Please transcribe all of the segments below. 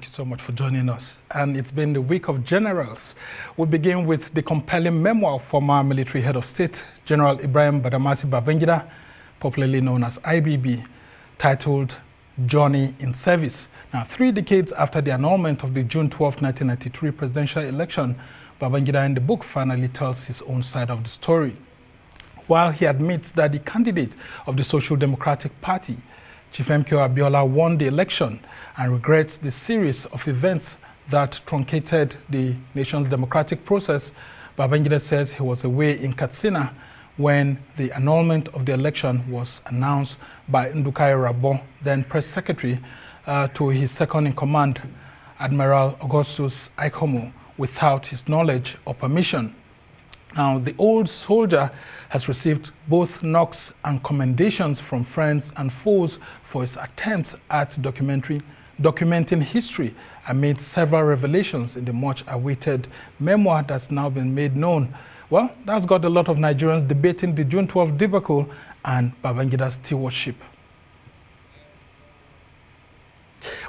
Thank you so much for joining us. And it's been the week of generals. We'll begin with the compelling memoir of former military head of state, General Ibrahim Badamasi Babangida, popularly known as IBB, titled Journey in Service. Now, 3 decades after the annulment of the June 12, 1993 presidential election, Babangida in the book finally tells his own side of the story. While he admits that the candidate of the Social Democratic Party, Chief MKO Abiola, won the election and regrets the series of events that truncated the nation's democratic process, Babangida says he was away in Katsina when the annulment of the election was announced by Ndukai Rabo, then press secretary, to his second-in-command, Admiral Augustus Aikomo, without his knowledge or permission. Now, the old soldier has received both knocks and commendations from friends and foes for his attempts at documenting history amid several revelations in the much-awaited memoir that's now been made known. Well, that's got a lot of Nigerians debating the June 12 debacle and Babangida's stewardship.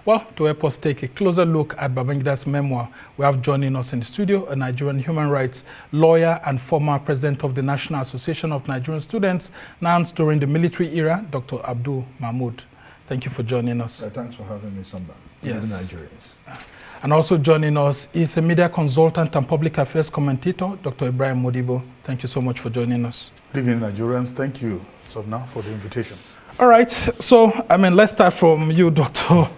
Well, to help us take a closer look at Babangida's memoir, we have joining us in the studio a Nigerian human rights lawyer and former president of the National Association of Nigerian Students, now during the military era, Dr. Abdul Mahmud. Thank you for joining us. Thanks for having me, Samba. Yes. Nigerians. And also joining us is a media consultant and public affairs commentator, Dr. Ibrahim Modibbo. Thank you so much for joining us. Good evening, Nigerians. Thank you, Sabna, for the invitation. All right, so, let's start from you, Dr.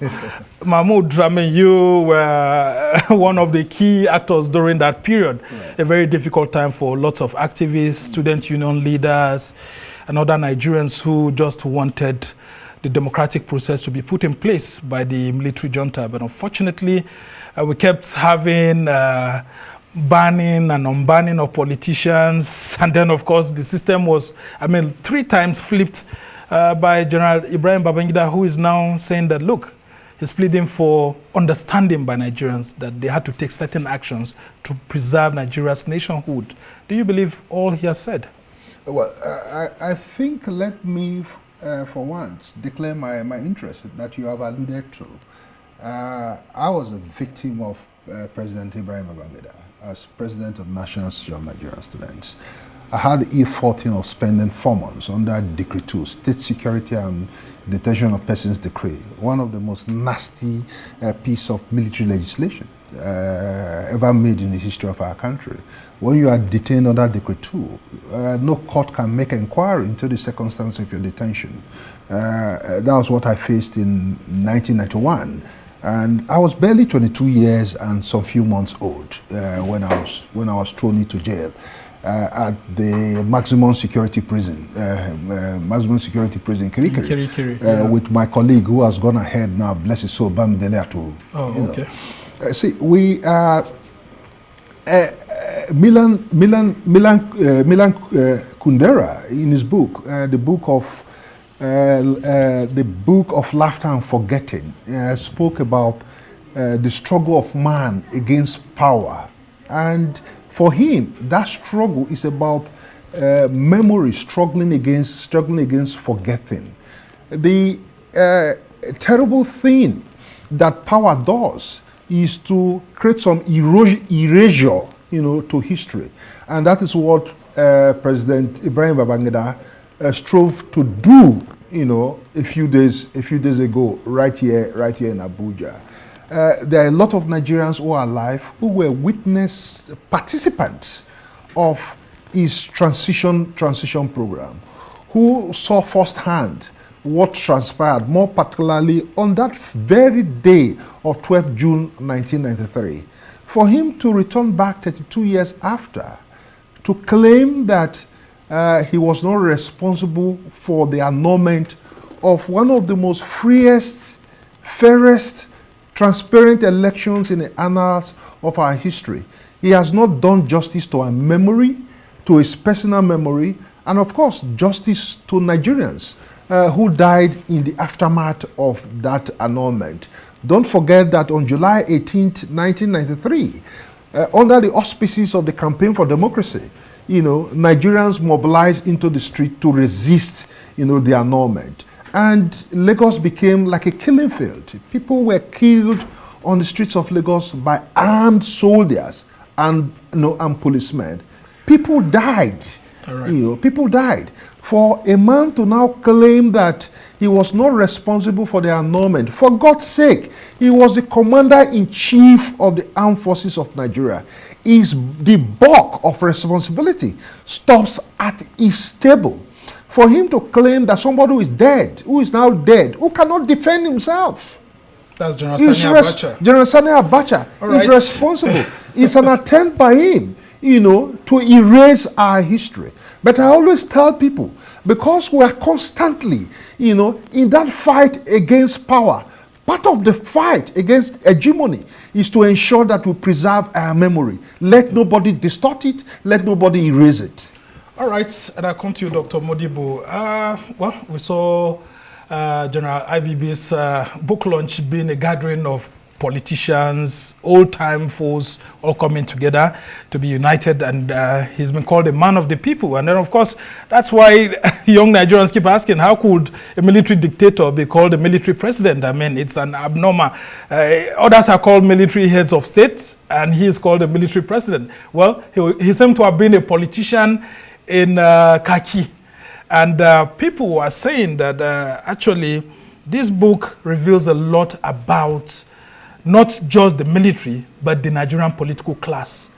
Mahmud. You were one of the key actors during that period. Right. A very difficult time for lots of activists, student union leaders, and other Nigerians who just wanted the democratic process to be put in place by the military junta. But unfortunately, we kept having banning and unbanning of politicians. And then, of course, the system was, 3 times flipped by General Ibrahim Babangida, who is now saying that, look, he's pleading for understanding by Nigerians that they had to take certain actions to preserve Nigeria's nationhood. Do you believe all he has said? Well, I think, let me, for once, declare my interest that you have alluded to. I was a victim of President Ibrahim Babangida as president of the National Association of Nigerian Students. I had the E14 of spending 4 months under Decree 2, State Security and Detention of Persons Decree, one of the most nasty piece of military legislation ever made in the history of our country. When you are detained under Decree 2, no court can make inquiry into the circumstances of your detention. That was what I faced in 1991. And I was barely 22 years and some few months old when I was thrown into jail. At the maximum security prison, Kirikiri, yeah. With my colleague who has gone ahead now, bless his soul, Bam Deleatu. Oh, okay. See, we Milan Kundera in his book, the book of Laughter and Forgetting, spoke about the struggle of man against power. And for him, that struggle is about memory, struggling against forgetting. The terrible thing that power does is to create some erasure, to history, and that is what President Ibrahim Babangida strove to do, a few days ago, right here in Abuja. There are a lot of Nigerians who are alive who were witness participants of his transition program, who saw firsthand what transpired, more particularly on that very day of 12 June 1993. For him to return back 32 years after, to claim that he was not responsible for the annulment of one of the most freest, fairest, transparent elections in the annals of our history. He has not done justice to our memory, to his personal memory, and of course, justice to Nigerians who died in the aftermath of that annulment. Don't forget that on July 18th, 1993, under the auspices of the Campaign for Democracy, Nigerians mobilized into the street to resist, the annulment. And Lagos became like a killing field. People were killed on the streets of Lagos by armed soldiers and, and policemen. People died. All right. People died. For a man to now claim that he was not responsible for the annulment, for God's sake, he was the commander-in-chief of the armed forces of Nigeria. The bulk of responsibility stops at his table. For him to claim that somebody who is dead, who is now dead, who cannot defend himself. That's General Sani Abacha. General Sani Abacha is responsible. It's an attempt by him, to erase our history. But I always tell people, because we are constantly, in that fight against power, part of the fight against hegemony is to ensure that we preserve our memory. Let nobody distort it. Let nobody erase it. All right, and I come to you, Dr. Modibbo. Well, we saw General IBB's book launch being a gathering of politicians, old-time foes, all coming together to be united, and he's been called a man of the people. And then, of course, that's why young Nigerians keep asking, how could a military dictator be called a military president? I mean, it's an abnormal. Others are called military heads of state, and he is called a military president. Well, he seemed to have been a politician in khaki. And people are saying that actually this book reveals a lot about not just the military, but the Nigerian political class.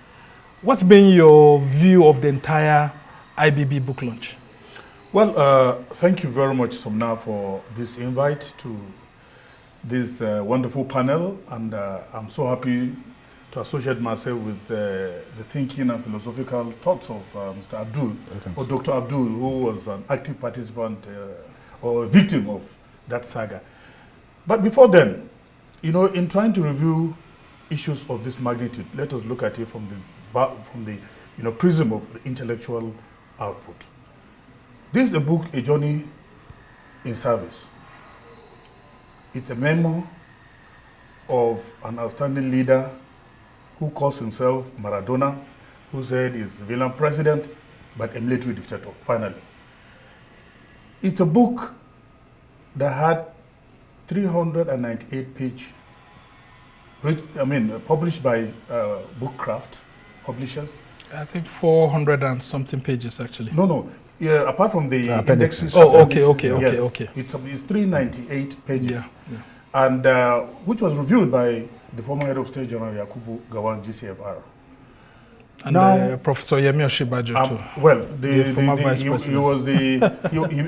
What's been your view of the entire IBB book launch? Well, thank you very much, Somna, for this invite to this wonderful panel. And I'm so happy to associate myself with the thinking and philosophical thoughts of Mr. Abdul, or Dr. Abdul, who was an active participant or a victim of that saga. But before then, in trying to review issues of this magnitude, let us look at it from the prism of the intellectual output. This is a book, A Journey in Service. It's a memo of an outstanding leader who calls himself Maradona, who said he's a villain president, but a military dictator, finally. It's a book that had 398 page, published by Bookcraft Publishers. I think 400 and something pages, actually. No. Yeah, apart from the indexes. Oh, okay. It's 398 pages. Yeah. And which was reviewed by the former head of state, General Yakubu Gowon, GCFR. And now, Professor Yemi Oshibajo too. Well, the former vice president. He was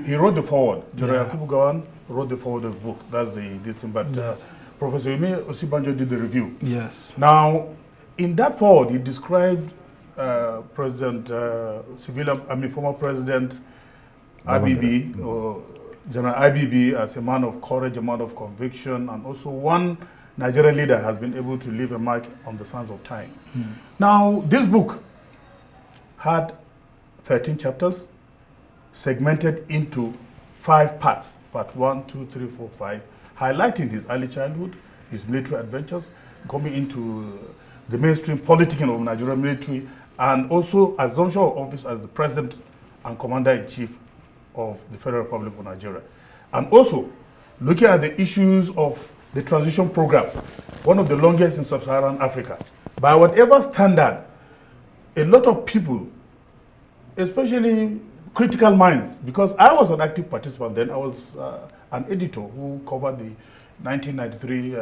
he wrote the foreword. General Yakubu Gowon wrote the foreword of the book. That's this thing. But yes. Professor Yemi Oshibajo did the review. Yes. Now, in that foreword, he described former President IBB, or General IBB, as a man of courage, a man of conviction, and also one Nigerian leader has been able to leave a mark on the sands of time. Now, this book had 13 chapters segmented into 5 parts, part 1, 2, 3, 4, 5, highlighting his early childhood, his military adventures, coming into the mainstream politicking of Nigerian military, and also assumption of office as the president and commander-in-chief of the Federal Republic of Nigeria. And also looking at the issues of the transition program, one of the longest in sub-Saharan Africa. By whatever standard, a lot of people, especially critical minds, because I was an active participant then, I was an editor who covered the 1993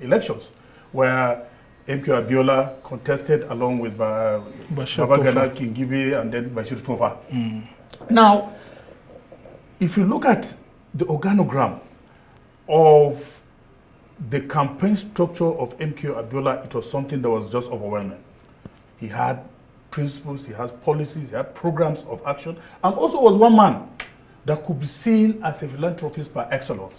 elections, where MK Abiola contested along with Baba Gana Kingibe and then Bashir Tofa. Now, if you look at the organogram of the campaign structure of MK Abiola, it was something that was just overwhelming. He had principles, he has policies, he had programs of action, and also was one man that could be seen as a philanthropist by excellence.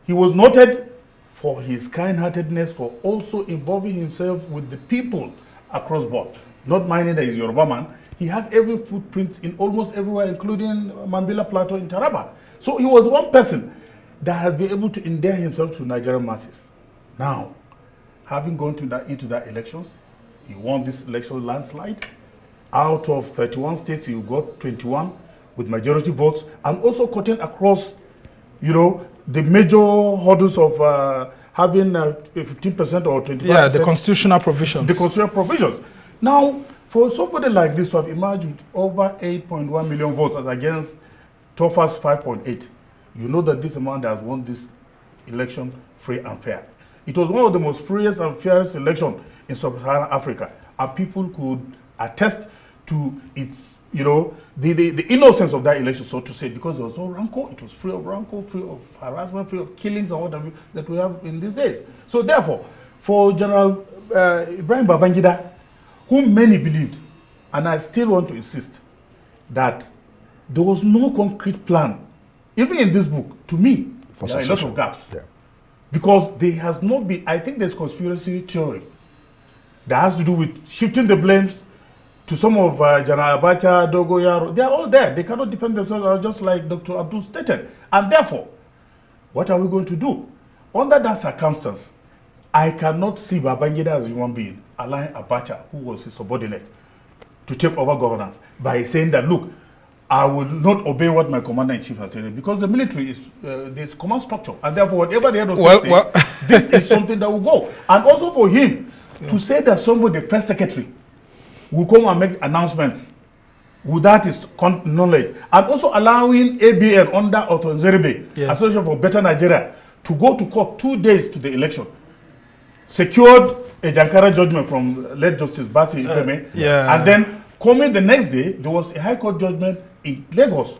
He was noted for his kind-heartedness, for also involving himself with the people across board. Not minding that he's Yoruba man, he has every footprint in almost everywhere, including Mambila Plateau in Taraba. So he was one person that has been able to endear himself to Nigerian masses. Now, having gone into that elections, he won this election landslide. Out of 31 states, he got 21 with majority votes, and also cutting across, the major hurdles of having 15% or 25%. Yeah, the constitutional provisions. The constitutional provisions. Now, for somebody like this to have emerged with over 8.1 million votes as against Tofa's 5.8, you know that this man has won this election free and fair. It was one of the most freest and fairest elections in sub-Saharan Africa, and people could attest to its, the innocence of that election, so to say, because there was no rancor. It was free of rancor, free of harassment, free of killings and whatever that we have in these days. So therefore, for General Ibrahim Babangida, whom many believed, and I still want to insist, that there was no concrete plan, even in this book, to me, there are a lot of gaps. Yeah. Because there has not been, I think there's conspiracy theory that has to do with shifting the blames to some of General Abacha, Dogoyaro. They are all there. They cannot defend themselves, just like Dr. Abdul stated. And therefore, what are we going to do? Under that circumstance, I cannot see Babangida as a human being allowing Abacha, who was his subordinate, to take over governance by saying that, look, I will not obey what my commander-in-chief has said, because the military is there's command structure, and therefore whatever the head of state says, this is something that will go. And also for him to say that somebody, the press secretary, will come and make announcements without his knowledge, and also allowing ABN under Otto Nzeribe, Association for Better Nigeria, to go to court 2 days to the election, secured a Jankara judgment from late Justice Basi Ipeme, and then coming the next day, there was a High Court judgment in Lagos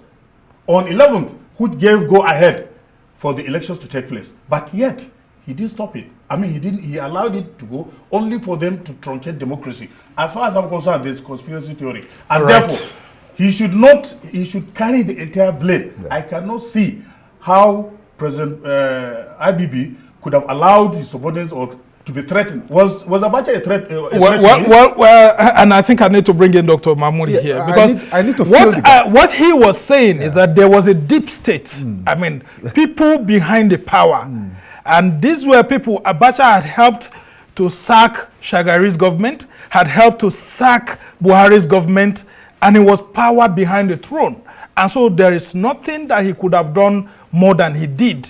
on 11th, which gave go-ahead for the elections to take place. But yet, he didn't stop it. I mean, he allowed it to go only for them to truncate democracy. As far as I'm concerned, there's conspiracy theory. And therefore, he should carry the entire blame. Yeah. I cannot see how President IBB could have allowed his subordinates or to be threatened. Was Abacha a threat? Well, and I think I need to bring in Dr. Mahmud here, because I need to what he was saying is that there was a deep state. I mean, people behind the power. And these were people Abacha had helped to sack Shagari's government, had helped to sack Buhari's government, and it was power behind the throne. And so there is nothing that he could have done more than he did.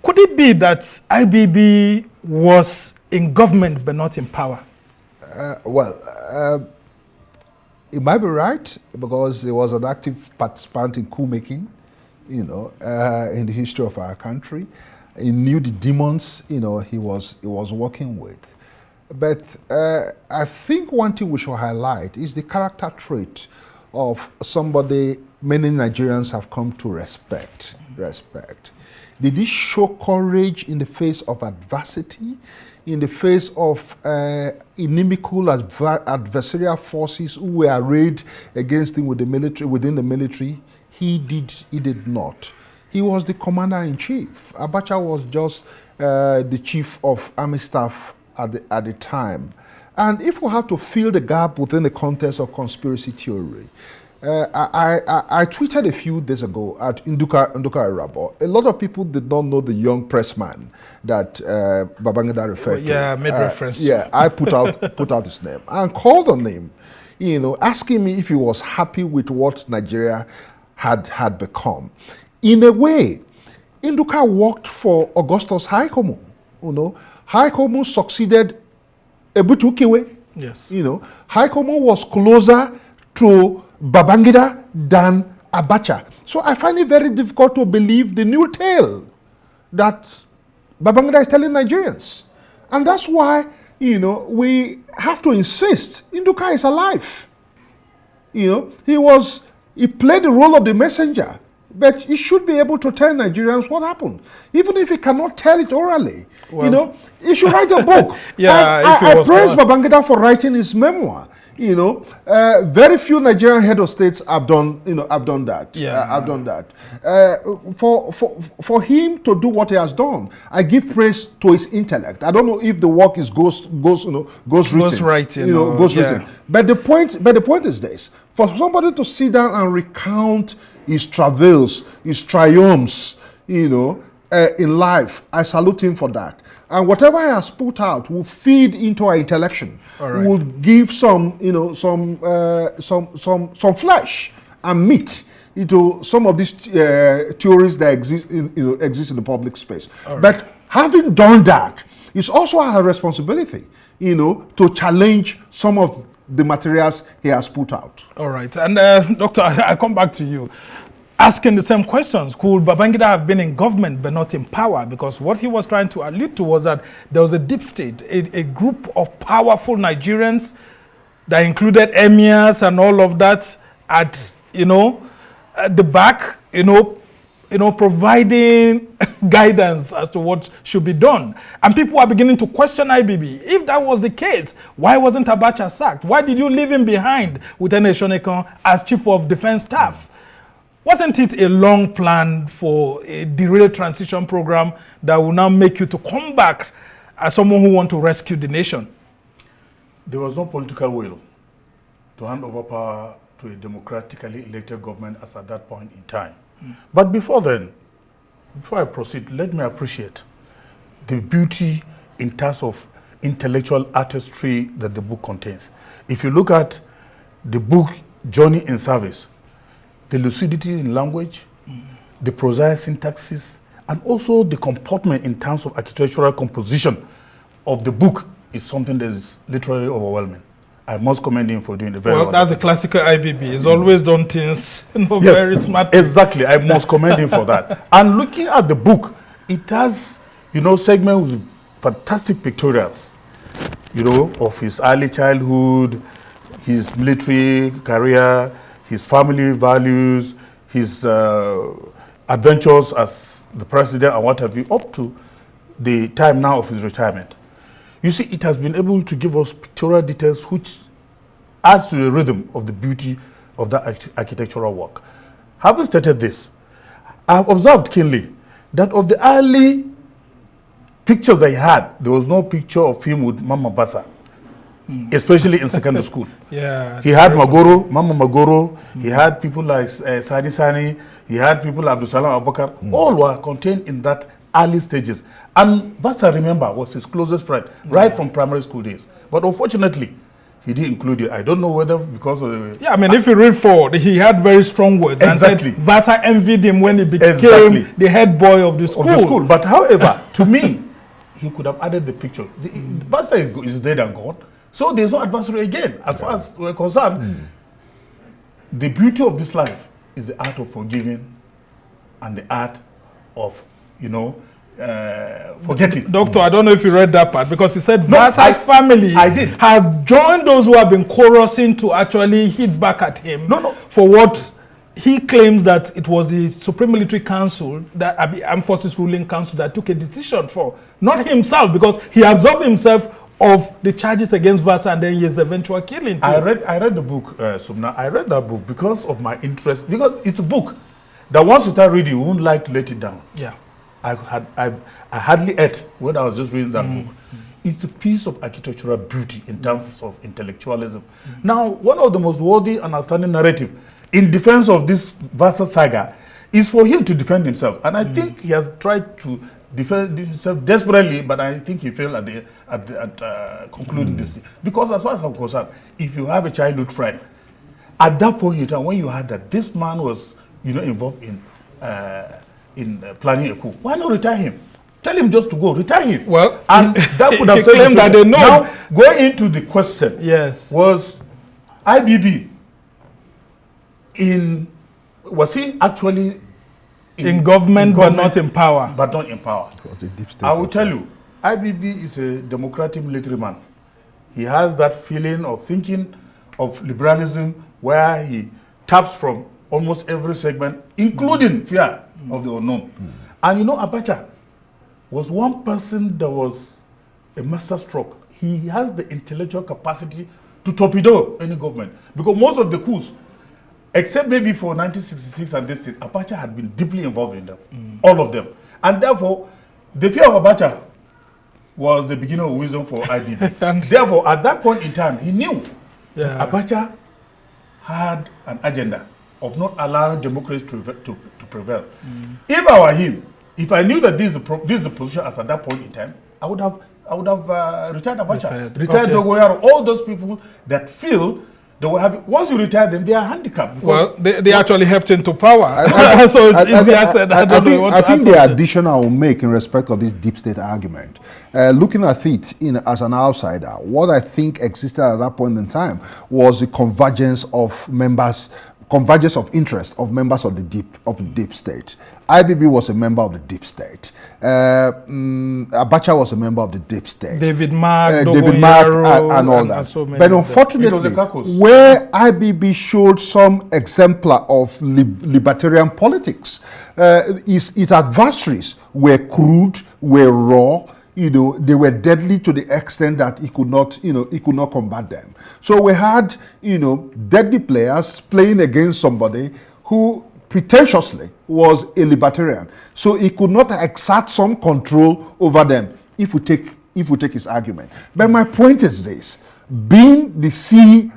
Could it be that IBB was in government but not in power? It might be right, because he was an active participant in coup making, in the history of our country. He knew the demons, he was working with. But I think one thing we should highlight is the character trait of somebody many Nigerians have come to respect. Did he show courage in the face of adversity, in the face of inimical adversarial forces who were arrayed against him with the military, within the military? He did not. He was the commander-in-chief. Abacha was just the chief of army staff at the time. And if we have to fill the gap within the context of conspiracy theory, I tweeted a few days ago at Nduka Irabo. A lot of people did not know the young pressman that Babangida referred to. Yeah, made reference. Yeah, I put out his name and called on him, asking me if he was happy with what Nigeria had become. In a way, Nduka worked for Augustus Haikomu. Haikomu succeeded Ebutu Kiwe. Yes. Haikomu was closer to Babangida than Abacha. So I find it very difficult to believe the new tale that Babangida is telling Nigerians. And that's why, we have to insist Nduka is alive. He played the role of the messenger, but he should be able to tell Nigerians what happened. Even if he cannot tell it orally, he should write a book. I praise Babangida for writing his memoir. Very few Nigerian head of states have done that. I've done that. For him to do what he has done, I give praise to his intellect. I don't know if the work is ghostwritten. But the point is this: for somebody to sit down and recount his travails, his triumphs, in life, I salute him for that. And whatever he has put out will feed into our intellection. Right. Will give some flesh and meat into some of these theories that exist in the public space. Right. But having done that, it's also our responsibility, to challenge some of the materials he has put out. All right. And Doctor, I come back to you. Asking the same questions. Could Babangida have been in government but not in power? Because what he was trying to allude to was that there was a deep state, a group of powerful Nigerians that included emirs and all of that at the back, providing guidance as to what should be done. And people are beginning to question IBB. If that was the case, why wasn't Abacha sacked? Why did you leave him behind with Ene Shonekan as chief of defense staff? Wasn't it a long plan for a derailed transition program that will now make you to come back as someone who wants to rescue the nation? There was no political will to hand over power to a democratically elected government as at that point in time. But before then, before I proceed, let me appreciate the beauty in terms of intellectual artistry that the book contains. If you look at the book Journey in Service, the lucidity in language, the prosaic syntaxes, and also the comportment in terms of architectural composition of the book is something that is literally overwhelming. I must commend him for doing the very well. That's a classical IBB. He's always done things yes, very smart. Exactly. I must commend him for that. And looking at the book, it has, segments with fantastic pictorials, of his early childhood, his military career, his family values, his adventures as the president and what have you, up to the time now of his retirement. You see, it has been able to give us pictorial details which adds to the rhythm of the beauty of that architectural work. Having stated this, I have observed keenly that of the early pictures I had, there was no picture of him with Mama Basa, especially in secondary school. Yeah, he had Magoro, Mama Magoro, he had people like Sani Sani, he had people like Abdusalam Abubakar, all were contained in that early stages. And Basa, remember, was his closest friend, right from primary school days. But unfortunately, he didn't include it. I don't know whether because of the... Yeah, I mean, if you read forward, he had very strong words. Exactly. And said Vasa envied him when he became the head boy of the school. But however, to me, he could have added the picture. Vasa is dead and gone. So there's no adversary again. As far as we're concerned, the beauty of this life is the art of forgiving and the art of, forgetting. Doctor, I don't know if you read that part, because he said Vasa's family had joined those who have been chorusing to actually hit back at him for what he claims that it was the Supreme Military Council, that Armed Forces Ruling Council, that took a decision for, not himself, because he absolved himself of the charges against Vasa and then his eventual killing. I read the book, Sumna. I read that book because of my interest, because it's a book that once you start reading, you won't like to let it down. Yeah. I hardly ate when I was just reading that book. It's a piece of architectural beauty in terms of intellectualism. Now, one of the most worthy and outstanding narrative in defense of this Vasa saga is for him to defend himself. And I think he has tried to defend himself desperately, but I think he failed at concluding this. Because as far as I'm concerned, if you have a childhood friend, at that point in time, when you heard that this man was, involved in planning a coup, why not retire him? Tell him just to go, retire him. Well, and that could have claimed that they know. Now, going into the question, yes, was IBB was he actually in government but not in power? But not in power. I will tell you, IBB is a democratic military man. He has that feeling of thinking of liberalism where he taps from almost every segment, including fear of the unknown. And Abacha was one person that was a masterstroke. He has the intellectual capacity to torpedo any government. Because most of the coups, except maybe for 1966 and this thing, Abacha had been deeply involved in them, all of them. And therefore, the fear of Abacha was the beginning of wisdom for IBB. Therefore, at that point in time, he knew that Abacha had an agenda of not allowing democracy to prevail. If I were him, if I knew that this is the position as at that point in time, I would have retired Abacha, retired Dogoyaro, all those people that feel They will have, once you retire them, they are handicapped. Well, they actually helped into power. So it's easier said. I think the addition I will make in respect of this deep state argument, looking at it as an outsider, what I think existed at that point in time was the convergence of interest of members of the deep state. IBB was a member of the deep state. Abacha was a member of the deep state. David Mark, and all that. So but unfortunately, where IBB showed some exemplar of libertarian politics, its adversaries were crude, were raw. They were deadly to the extent that he could not combat them. So we had, deadly players playing against somebody who pretentiously was a libertarian. So he could not exert some control over them if we take his argument. But my point is this: being the CIC,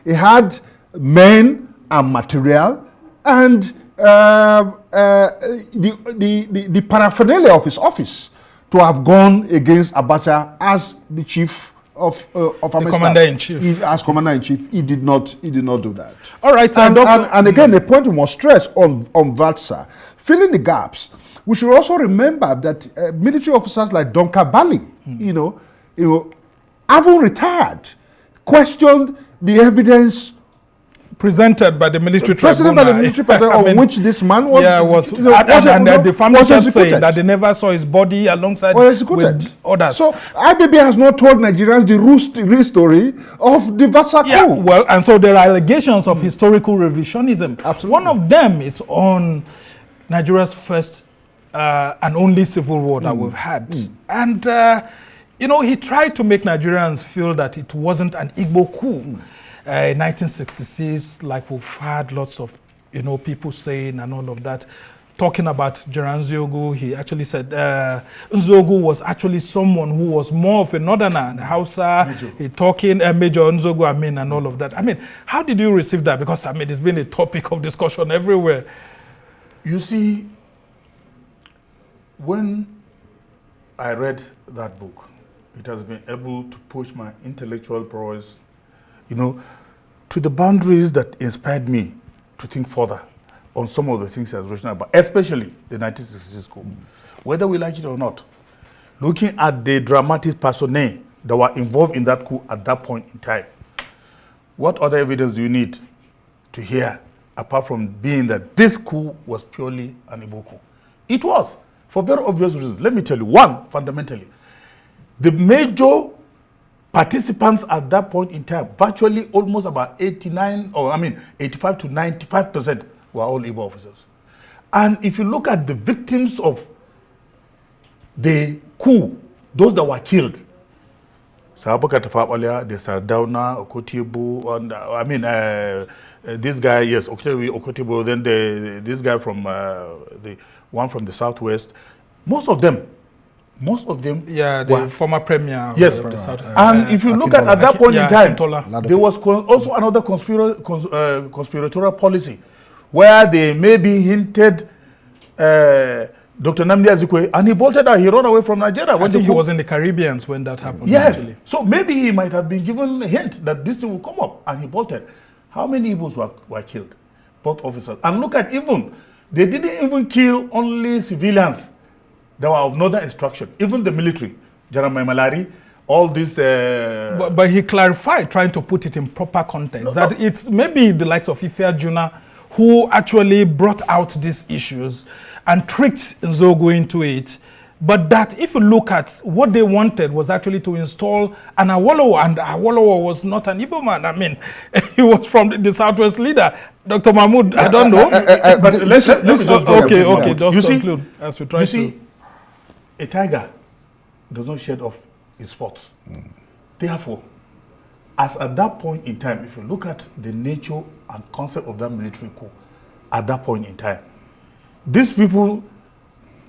it had men and material and the paraphernalia of his office to have gone against Abacha as the chief of commander-in-chief. As commander-in-chief, he did not do that. All right, and again, the point we must stress on VATSA, filling the gaps. We should also remember that military officers like Donka Bali, haven't retired, questioned the evidence presented by the military tribunal, on which this man was. And the family just saying that they never saw his body alongside with others. So IBB has not told Nigerians the real story of the VATSA coup. Well, and so there are allegations of historical revisionism. Absolutely. One of them is on Nigeria's first and only civil war that we've had. And, he tried to make Nigerians feel that it wasn't an Igbo coup. In 1966, like we've had lots of, people saying and all of that, talking about General Nzogu, he actually said Nzogu was actually someone who was more of a northerner, Hausa, talking Major Nzogu, and all of that. How did you receive that? Because, it's been a topic of discussion everywhere. You see, when I read that book, it has been able to push my intellectual prowess to the boundaries that inspired me to think further on some of the things I was written about, especially the 1966 coup. Whether we like it or not, looking at the dramatic personae that were involved in that coup at that point in time, what other evidence do you need to hear apart from being that this coup was purely an Igbo coup? It was, for very obvious reasons. Let me tell you, one, fundamentally, the major participants at that point in time, virtually almost about 85 to 95% were all Igbo officers. And if you look at the victims of the coup, those that were killed, Sabakat Fabalia, the Sardauna, Okotibu, and this guy, yes, Okotibu, then this guy from the one from the southwest, most of them, the former premier. Yes, of the South. And if you look at that point in time, there was also another conspiratorial policy where they maybe hinted Dr. Nnamdi Azikiwe, and he bolted out. He ran away from Nigeria. I think he was in the Caribbean when that happened. Yes. Actually. So maybe he might have been given a hint that this thing will come up, and he bolted. How many Igbos were killed? Both officers. And look at they didn't even kill only civilians that were of northern extraction. Even the military, General Maimalari, all this... But he clarified, trying to put it in proper context, that it's maybe the likes of Ife Juna who actually brought out these issues and tricked Nzogu into it. But that if you look at what they wanted was actually to install an Awolowo, and Awolowo was not an Igbo man. He was from the Southwest leader, Dr. Mahmud. I don't know. But let's just okay, just conclude as we try to. See, a tiger does not shed off his spots. Therefore, as at that point in time, if you look at the nature and concept of that military coup, at that point in time, these people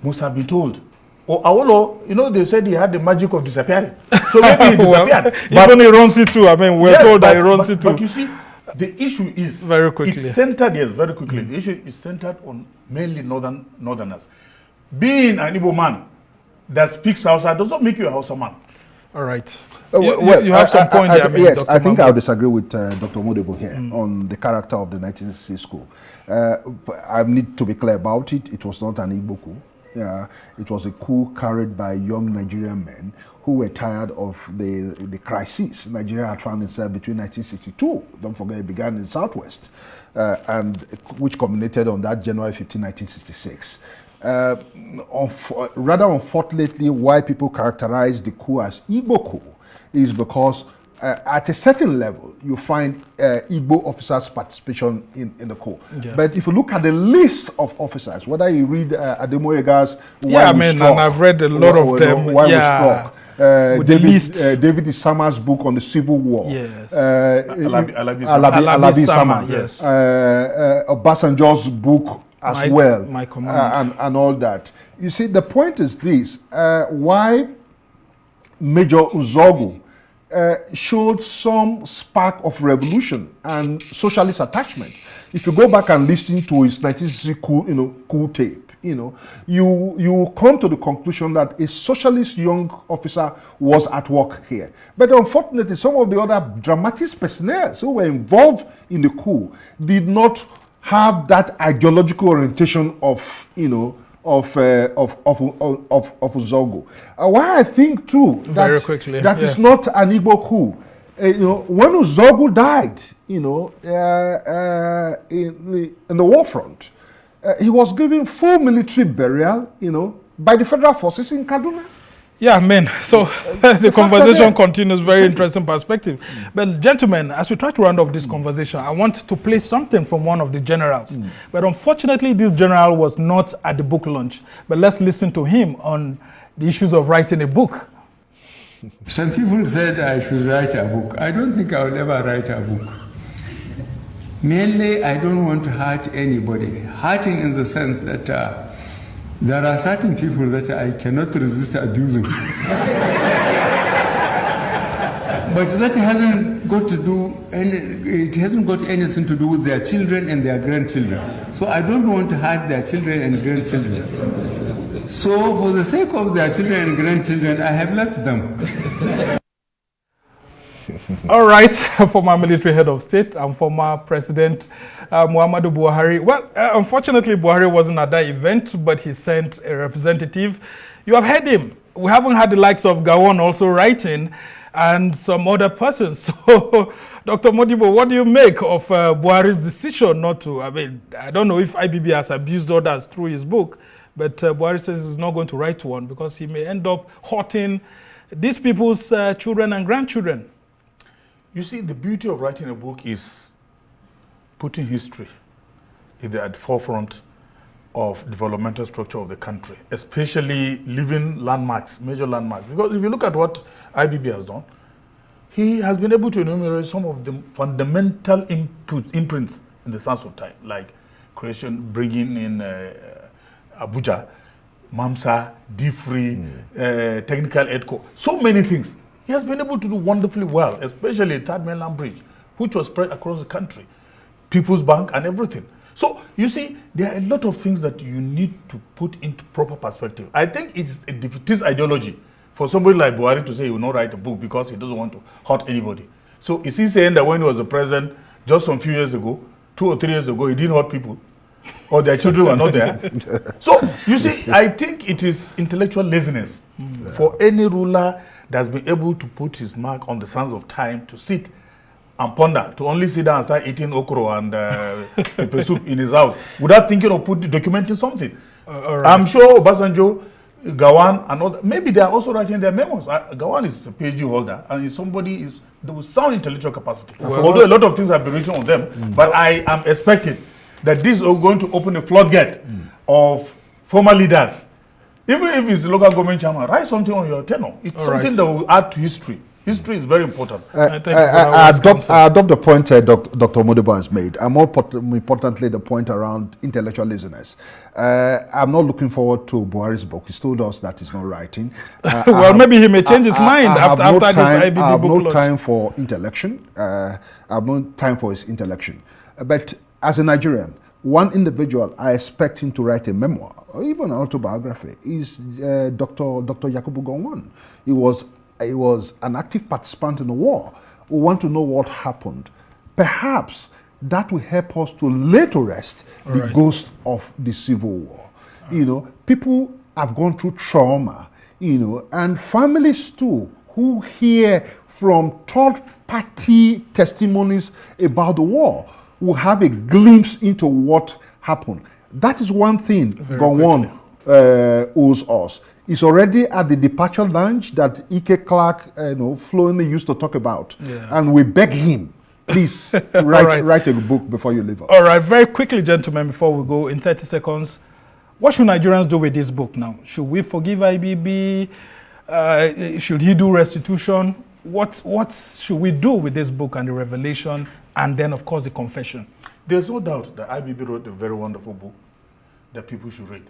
must have been told, Awolowo, they said he had the magic of disappearing. So maybe he disappeared. Even Ironsi too. We're told that Ironsi too. But you see, the issue is very quickly. It's centered, very quickly. The issue is centered on mainly northerners. Being an Igbo man that speaks Hausa does not make you a Hausa man. All right. You have some point there. Yes, Dr. I think Mahmud. I'll disagree with Dr. Modibbo here on the character of the 1960 school. I need to be clear about it. It was not an Igbo coup. It was a coup carried by young Nigerian men who were tired of the crisis Nigeria had found itself between 1962. Don't forget, it began in the Southwest, and which culminated on that January 15, 1966. Rather unfortunately, why people characterize the coup as Igbo coup is because at a certain level, you find Igbo officers' participation in the coup. Yeah. But if you look at the list of officers, whether you read Ademoyega's and I've read a lot of them. Why we struck. David Isama's book on the Civil War. Yes. Alabi Sama. Yes. Obasanjo's book as well. And all that. You see, the point is this. Why Major Uzogu showed some spark of revolution and socialist attachment. If you go back and listen to his 1960 coup tape, you come to the conclusion that a socialist young officer was at work here. But unfortunately, some of the other dramatic personnel who were involved in the coup did not have that ideological orientation of Uzogu. Why I think too that is not an Igbo coup. When Uzogu died, in the war front, he was given full military burial, by the federal forces in Kaduna. Yeah, man. So the conversation continues. Very interesting perspective. But gentlemen, as we try to round off this conversation, I want to play something from one of the generals. But unfortunately, this general was not at the book launch. But let's listen to him on the issues of writing a book. Some people said I should write a book. I don't think I will ever write a book. Mainly, I don't want to hurt anybody. Hurting in the sense that there are certain people that I cannot resist abusing. But that hasn't got to do it hasn't got anything to do with their children and their grandchildren. So I don't want to hurt their children and grandchildren. So for the sake of their children and grandchildren, I have left them. All right, former military head of state and former President Muhammadu Buhari. Well, unfortunately, Buhari wasn't at that event, but he sent a representative. You have heard him. We haven't had the likes of Gawon also writing and some other persons. So, Dr. Modibbo, what do you make of Buhari's decision not to? I mean, I don't know if IBB has abused others through his book, but Buhari says he's not going to write one because he may end up hurting these people's children and grandchildren. You see, the beauty of writing a book is putting history at the forefront of developmental structure of the country, especially living landmarks, major landmarks. Because if you look at what IBB has done, he has been able to enumerate some of the fundamental imprints in the sense of time, like bringing in Abuja, MAMSA, D-Free, Technical EDCO, so many things. He has been able to do wonderfully well, especially Third Mainland Bridge, which was spread across the country, People's Bank and everything. So, you see, there are a lot of things that you need to put into proper perspective. I think it's a defeatist ideology for somebody like Buhari to say he will not write a book because he doesn't want to hurt anybody. So, is he saying that when he was the president, just some few years ago, 2 or 3 years ago, he didn't hurt people? Or their children were not there? So, you see, I think it is intellectual laziness for any ruler that's been able to put his mark on the sands of time to sit and ponder, to only sit down and start eating okra and pepper soup in his house without thinking of documenting something. Right. I'm sure Obasanjo, Gawon, and all that, maybe they are also writing their memos. Gawon is a PhD holder and somebody with sound intellectual capacity. Although a lot of things have been written on them, but I am expecting that this is going to open a floodgate of former leaders. Even if it's the local government chairman, write something on your tenure. It's something that will add to history. History is very important. I adopt the point Dr. Modibbo has made, and more importantly, the point around intellectual laziness. I'm not looking forward to Buhari's book. He's told us that he's not writing. Well, maybe he may change his mind after this IBB book. I have no time for intellection. I have no time for his intellection. But as a Nigerian, one individual I expect him to write a memoir or even an autobiography is Dr. Yakubu Gowon. He was he was an active participant in the war, who want to know what happened. Perhaps that will help us to lay to rest the ghost of the Civil War. You know, people have gone through trauma, you know, and families too, who hear from third-party testimonies about the war, will have a glimpse into what happened. That is one thing Gowon owes us. It's already at the departure lounge that Ike Clark, fluently used to talk about. Yeah. And we beg him, please, write a book before you leave us. All right, very quickly, gentlemen, before we go, in 30 seconds, what should Nigerians do with this book now? Should we forgive IBB? Should he do restitution? What should we do with this book and the revelation, and then, of course, the confession? There's no doubt that IBB wrote a very wonderful book that people should read.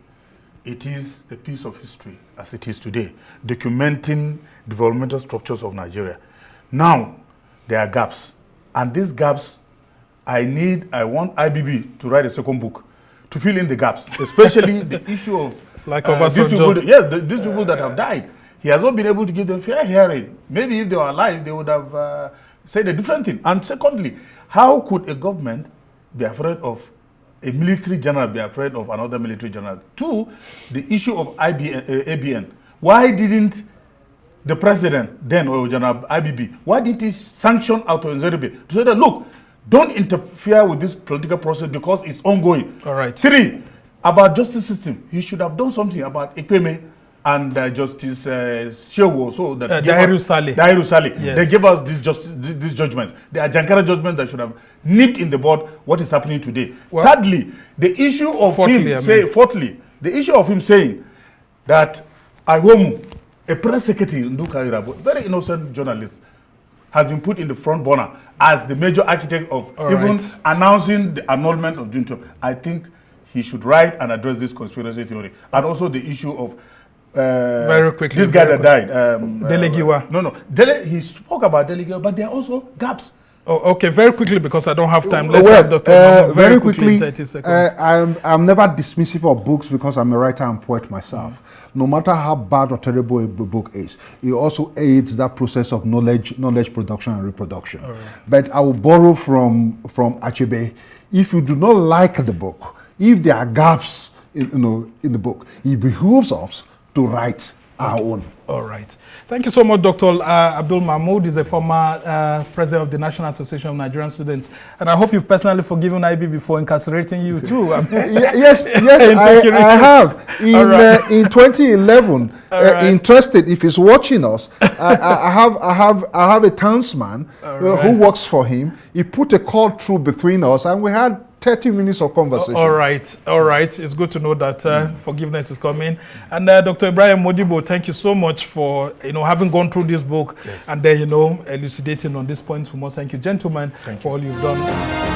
It is a piece of history, as it is today, documenting developmental structures of Nigeria. Now, there are gaps. And these gaps, I want IBB to write a second book to fill in the gaps, especially the issue of these people that have died. He has not been able to give them fair hearing. Maybe if they were alive, they would have said a different thing. And secondly, how could a government be afraid of a military general, be afraid of another military general? Two, the issue of ABN. Why didn't the president then, or General IBB, why didn't he sanction Auto Nzeribe to say that, look, don't interfere with this political process because it's ongoing? All right. Three, about justice system, he should have done something about Ekweme and Justice Shehu, so that Dahiru Saleh. Yes. They gave us these judgments. They are Jankara judgments that should have nipped in the bud what is happening today. Well, thirdly, the issue of the issue of him saying that Ahomu, a press secretary in Dukaira, very innocent journalist, has been put in the front burner as the major architect of announcing the annulment of Junto. I think he should write and address this conspiracy theory, and also the issue of very quickly, this guy that died. Delegiwa. He spoke about Delegiwa, but there are also gaps. Oh, okay, very quickly, because I don't have time. Let's have Dr. Mahmud very quickly in 30 seconds. I'm never dismissive of books because I'm a writer and poet myself. No matter how bad or terrible a book is, it also aids that process of knowledge production and reproduction. But I will borrow from Achebe. If you do not like the book, if there are gaps in the book, it behooves us to write our own. All right. Thank you so much, Dr. Abdul Mahmud is a former president of the National Association of Nigerian Students. And I hope you've personally forgiven IBB for incarcerating you too. Yes, I have. In 2011, interested, if he's watching us, I have a townsman who works for him. He put a call through between us, and we had 30 minutes of conversation. All right. It's good to know that forgiveness is coming. And Dr. Ibrahim Modibbo, thank you so much for having gone through this book and then elucidating on this point for us. Thank you, gentlemen, for all you've done.